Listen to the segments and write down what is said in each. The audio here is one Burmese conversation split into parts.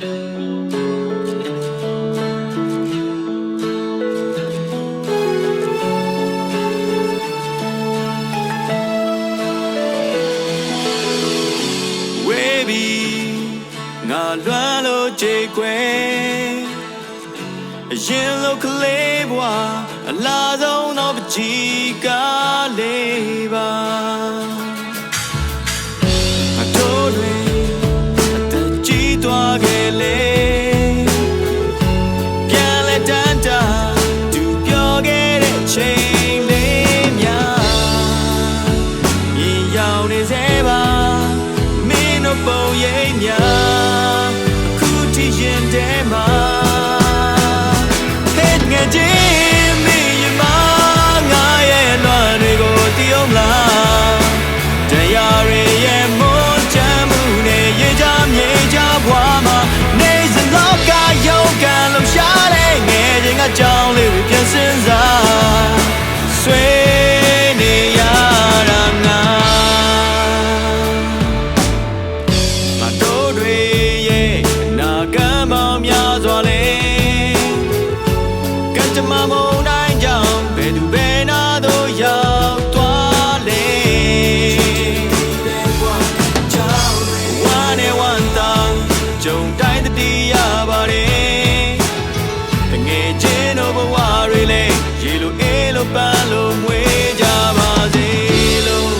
ငါလွမ်းလို့ကြိတ်ကွယ်အရင်လိုကလေးဘွားအလားဆုံးတော့ပကြီးကားလေးပါအတိုးတွေအသက်ကြီးသွားခဲ့လေပြန်လဲတန်းတာသူပြောခဲ့တဲ့ချိန်လေးများရင်ရောက်နေစေပါမင်းတို့ပုံရိပ်များရင်ထဲမှာဟဲ့ငယ်ချင်းမင်းရမငါရဲ့လွမ်းတွေကိုတီးအောင်လားတရားရရဲ့မွန်ချမ်းမှုနဲ့ရေချမြေချဘွားမှာနေစလောကယောဂန်လုံရှားတဲ့ငယ်ချင်းကကြောင်းလေးကိုပြန်စင်စားဆွေးနေရတာငါမတို့တွေရဲ့များစွာလေကကြမမုန်တိုင်းကြောင့်ဘယ်သူဘယ်နာတို့ရောက်သွားလေဝမ်းနဲ့ဝမ်းသာကြုံတိုင်းတတိယပါတယ်တငယ်ချင်းတို့ဘဝတွေလေရေလိုအေးလိုပန်းလိုမွေးကြပါစေလို့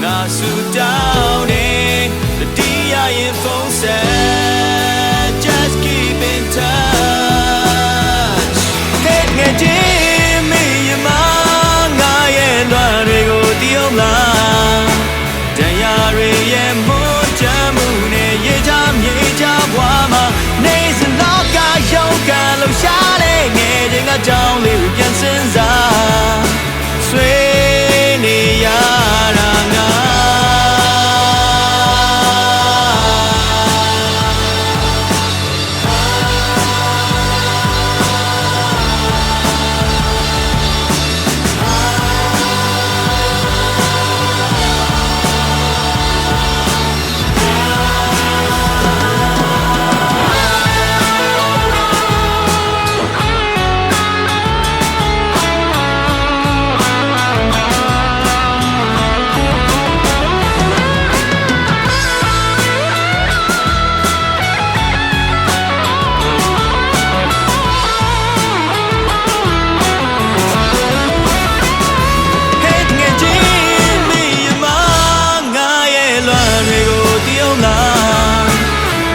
ငါဆုတောင်းနေတတိယရင်ဖုန်းဆက်ချင်းမင်းရမငါရဲ့လွမ်းတွေကိုတီးအောင်လားတရားရရဲ့မွန်ချမ်းမှုနဲ့ရေချမြေချဘွားမှာနေစလောကယောဂန်လုံရှားတဲ့ငယ်ချင်းကကြောင်းလေးကိုပြန်စင်စားဆွေးနေရတာငါ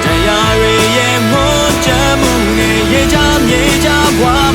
တရားရရဲ့မွန်ချမ်းမှုနဲ့ရေချမြေချဘွား